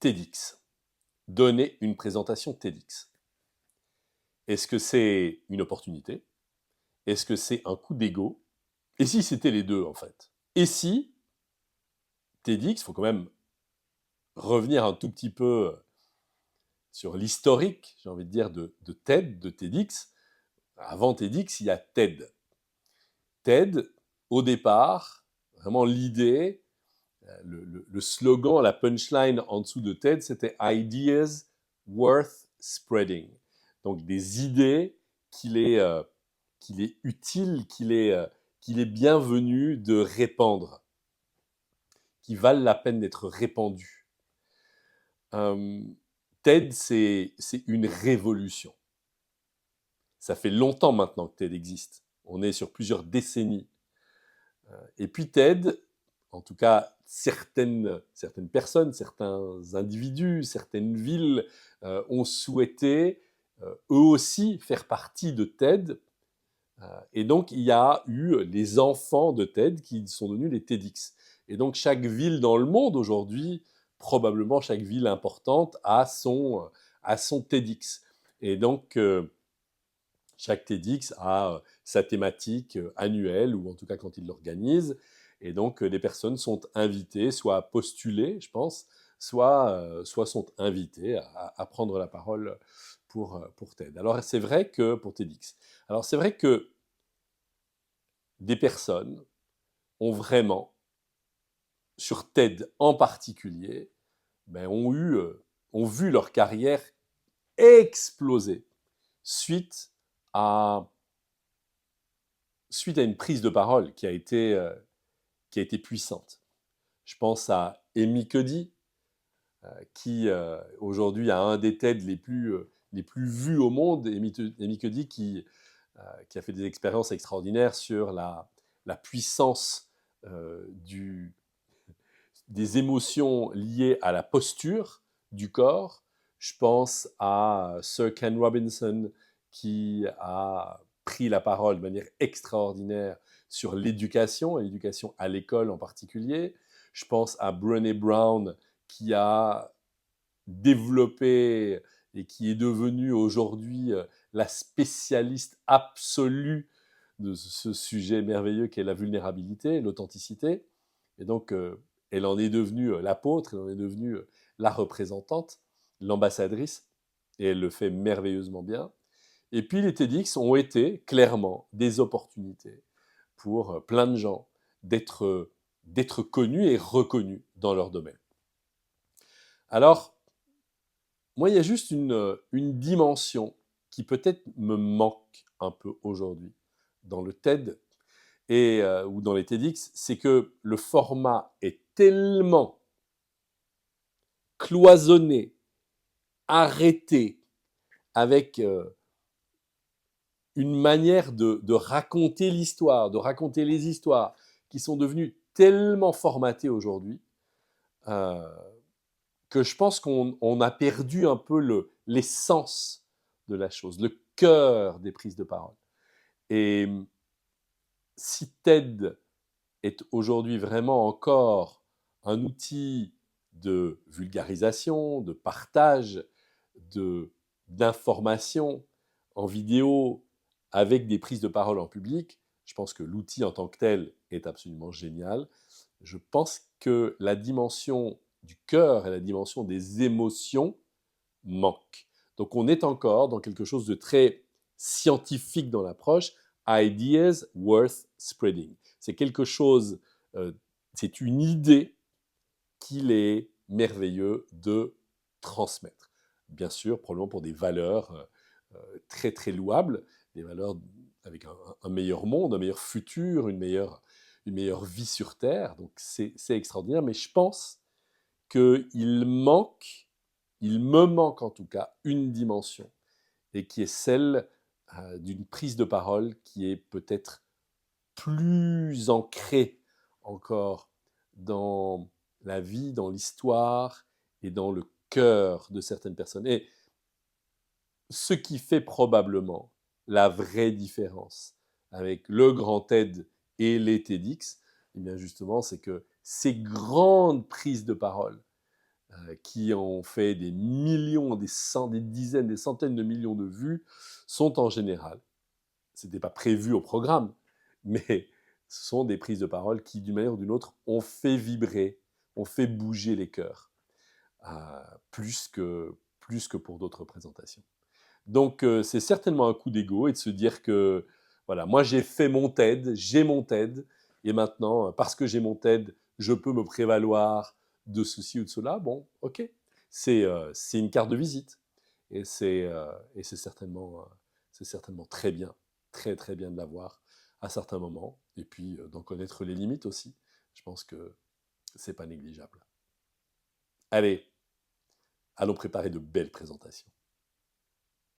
TEDx, donner une présentation TEDx. Est-ce que c'est une opportunité? Est-ce que c'est un coup d'ego? Et si c'était les deux, en fait? Et si TEDx, il faut quand même revenir un tout petit peu sur l'historique, j'ai envie de dire, de TED, de TEDx. Avant TEDx, il y a TED. TED, au départ, vraiment l'idée, le slogan, la punchline en dessous de TED, c'était Ideas worth spreading. Donc des idées qu'il est utile, qu'il est bienvenu de répandre, qui valent la peine d'être répandues. TED, c'est une révolution. Ça fait longtemps maintenant que TED existe. On est sur plusieurs décennies. Et puis TED, en tout cas certaines personnes, certains individus, certaines villes ont souhaité eux aussi faire partie de TED. Et donc il y a eu les enfants de TED qui sont devenus les TEDx. Et donc chaque ville dans le monde aujourd'hui, probablement chaque ville importante, a son TEDx. Et donc chaque TEDx a sa thématique annuelle, ou en tout cas quand il l'organise. Et donc, des personnes sont invitées, soit à postuler, je pense, soit sont invitées à prendre la parole pour TED. Alors, c'est vrai que, pour TEDx, alors c'est vrai que des personnes ont vraiment, sur TED en particulier, ont vu leur carrière exploser suite à une prise de parole qui a été puissante. Je pense à Amy Cuddy, qui aujourd'hui a un des TED les plus vus au monde. Amy Cuddy qui a fait des expériences extraordinaires sur la puissance des émotions liées à la posture du corps. Je pense à Sir Ken Robinson, qui a pris la parole de manière extraordinaire sur l'éducation, et l'éducation à l'école en particulier. Je pense à Brené Brown, qui a développé et qui est devenue aujourd'hui la spécialiste absolue de ce sujet merveilleux qu'est la vulnérabilité, l'authenticité. Et donc, elle en est devenue l'apôtre, elle en est devenue la représentante, l'ambassadrice, et elle le fait merveilleusement bien. Et puis les TEDx ont été clairement des opportunités pour plein de gens d'être connus et reconnus dans leur domaine. Alors, moi, il y a juste une dimension qui peut-être me manque un peu aujourd'hui dans le TED ou dans les TEDx, c'est que le format est tellement cloisonné, arrêté, avec une manière de raconter l'histoire, de raconter les histoires, qui sont devenues tellement formatées aujourd'hui, euh, que je pense qu'on a perdu un peu l'essence de la chose, le cœur des prises de parole. Et si TED est aujourd'hui vraiment encore un outil de vulgarisation, de partage, d'information en vidéo avec des prises de parole en public, je pense que l'outil en tant que tel est absolument génial. Je pense que la dimension du cœur et la dimension des émotions manquent. Donc on est encore dans quelque chose de très scientifique dans l'approche. Ideas worth spreading. C'est quelque chose, c'est une idée qu'il est merveilleux de transmettre. Bien sûr, probablement pour des valeurs très très louables, des valeurs avec un meilleur monde, un meilleur futur, une meilleure vie sur Terre. Donc c'est extraordinaire, mais je pense qu'il me manque en tout cas une dimension, et qui est celle d'une prise de parole qui est peut-être plus ancrée encore dans la vie, dans l'histoire et dans le cœur de certaines personnes. Et ce qui fait probablement la vraie différence avec le grand TED et les TEDx, eh bien justement, c'est que ces grandes prises de parole qui ont fait des millions, des dizaines, des centaines de millions de vues, sont en général, ce n'était pas prévu au programme, mais ce sont des prises de parole qui, d'une manière ou d'une autre, ont fait vibrer, ont fait bouger les cœurs, plus que pour d'autres présentations. Donc, c'est certainement un coup d'ego et de se dire que, voilà, moi j'ai fait mon TED, j'ai mon TED, et maintenant, parce que j'ai mon TED, je peux me prévaloir de ceci ou de cela. Bon, ok, c'est une carte de visite. Et c'est certainement très bien, très très bien de l'avoir à certains moments, et puis d'en connaître les limites aussi. Je pense que c'est pas négligeable. Allez, allons préparer de belles présentations.